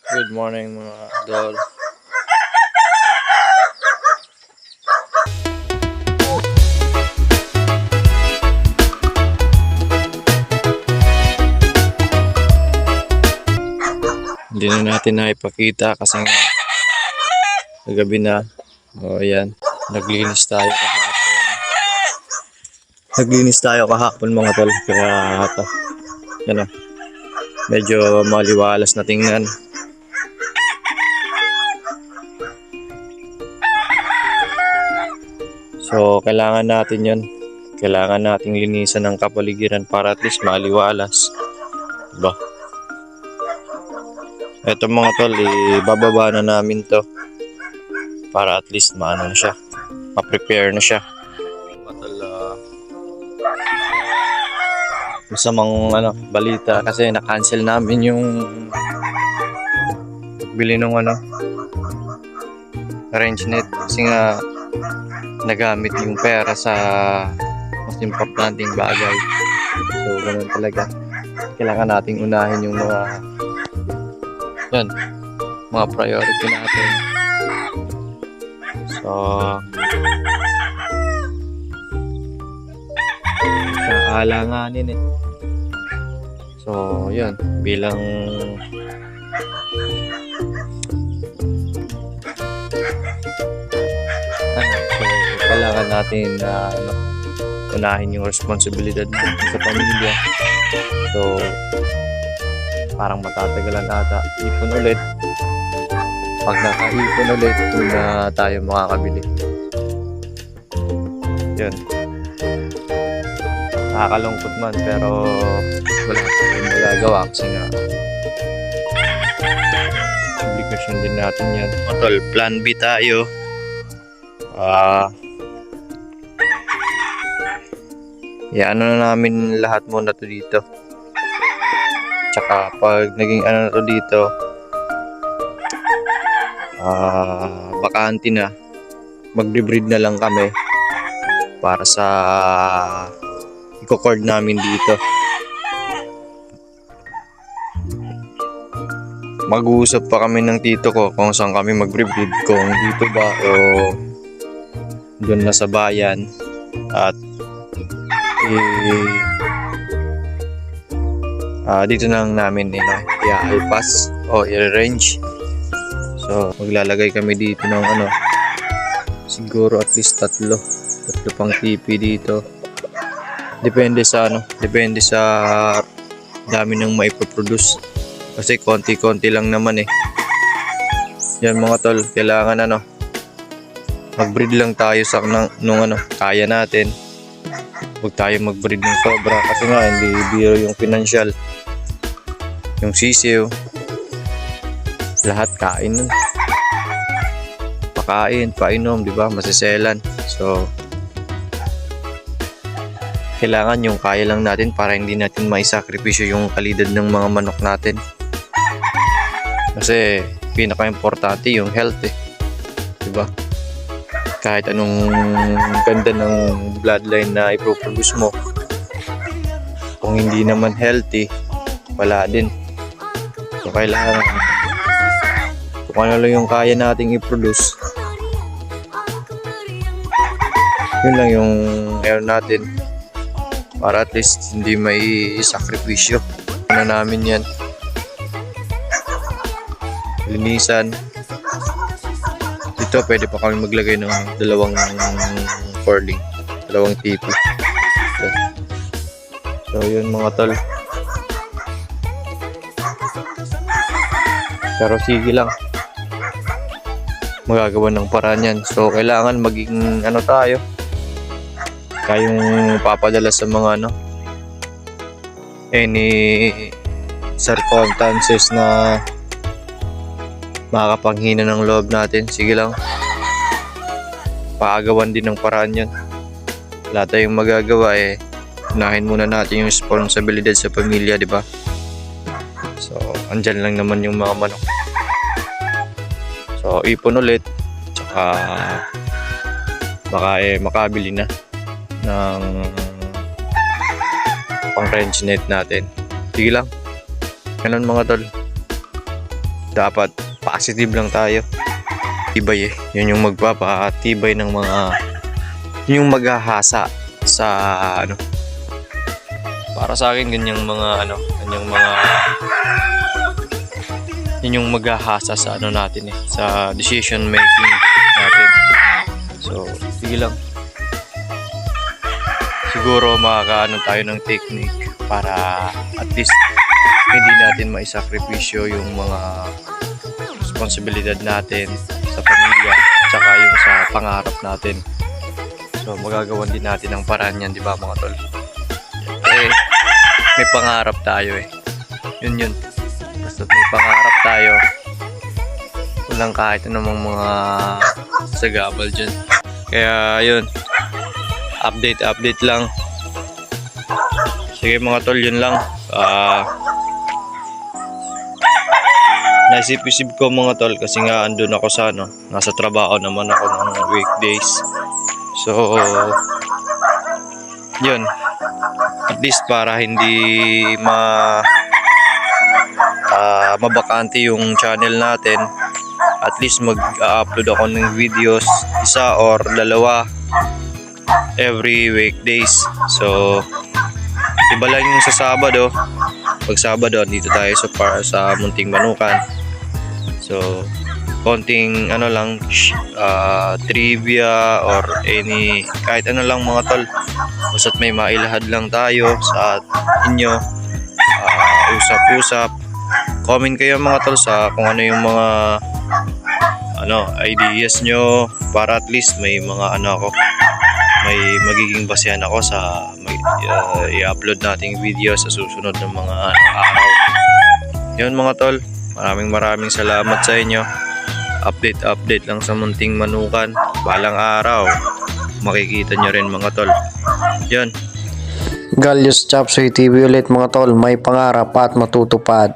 Good morning mga idol. Hindi na natin naipakita kasi nga kagabi na. O ayan, naglinis tayo kahapon mga tol. Kaya ito, yan o, medyo maliwalas na tingnan. So, kailangan natin yun. Kailangan nating linisan ng kapaligiran para at least maliwalas. Diba? Ito mga tol, ibababa na namin to. Para at least maano na siya. Ma-prepare na siya. Masamang balita kasi na-cancel namin yung bili ng range net. Kasi nga nagamit yung pera sa mas importanteng bagay. So ganun talaga, kailangan nating unahin yung mga priority natin. So kakaalanganin so yun, bilang kailangan natin unahin yung responsibilidad sa pamilya. So parang matatagalan ata. Ipon ulit. Pag nakaipon ulit, doon na tayo makakabili. Yun. Nakakalungkot man pero wala tayong magagawa kasi nga obligation din natin yan. Tol, plan B tayo. Ano na namin lahat muna to dito. Tsaka pag naging na to dito, bakante na, magbe-breed na lang kami para sa i-cord namin dito. Mag-uusap pa kami ng tito ko kung saan kami magbe-breed, kung dito ba o doon na sa bayan. At dito na lang namin i-pass o i-range. So maglalagay kami dito ng siguro at least tatlo pang TP dito. Depende sa dami ng maipoproduce kasi konti-konti lang naman yan mga tol. Kailangan mag-breed lang tayo sa nung kaya natin. Huwag tayo mag-breed ng sobra kasi nga hindi biro yung financial, yung sisiw, lahat kain nun. Pakain, painom, di ba? Masiselan. So kailangan yung kaya lang natin para hindi natin maisakripisyo yung kalidad ng mga manok natin. Kasi pinaka-importante yung health di ba? Kahit anong ganda ng bloodline na ipoproduce mo, kung hindi naman healthy, wala din. So kailangan kung ano lang yung kaya nating i-produce, yun lang yung natin para at least hindi may sakripisyo. Namin yan, linisan. Dito pwede pa kami maglagay ng dalawang cording, dalawang TP. So yun mga tol. Pero sige lang, magagawa ng paraan yan. So kailangan maging tayo, tayong papadala sa mga any circumstances na makakapanghina ng loob natin. Sige lang, paagawan din ng paraan yan. Wala tayong magagawa unahin muna natin yung responsibilidad sa pamilya, di ba? So andyan lang naman yung mga manok. So ipon ulit, tsaka baka makabili na ng pang range net natin. Sige lang, ganun mga tol. dapat positive lang tayo. Tibay eh. Yun yung magpapatibay ng mga, yun yung maghahasa sa ano. Para sa akin ganyang mga ano, yun yung maghahasa sa ano natin eh, sa decision making natin. So, sige lang. Siguro makakaano tayo ng technique para at least hindi natin maisakripisyo yung mga responsibilidad natin sa pamilya tsaka yung sa pangarap natin. So magagawan din natin ang paraan yan, di ba mga tol? Eh, may pangarap tayo eh. Yun. Basta may pangarap tayo, walang kahit anumang mga sagabal dyan. Kaya yun, update lang. Sige mga tol, yun lang. Naisip-isip ko mga tol kasi nga andun ako sa ano, nasa trabaho naman ako ng weekdays. So yun, at least para hindi mabakante yung channel natin, at least mag-upload ako ng videos, isa or dalawa every weekdays. So iba lang yung sa Sabado. Pag Sabado dito tayo sa Munting Manukan. So konting ano lang, trivia or kahit ano lang mga tol, basta't may mailahad lang tayo sa inyo. Usap-usap, comment kayo mga tol sa kung ano yung mga ideas nyo, para at least may mga may magiging basehan ako sa i-upload nating video sa susunod ng mga araw. Yun mga tol, maraming salamat sa inyo. Update lang sa Munting Manukan. Balang araw makikita nyo rin mga tol. Yun. Galyos Chapsoy TV ulit mga tol, may pangarap at matutupad.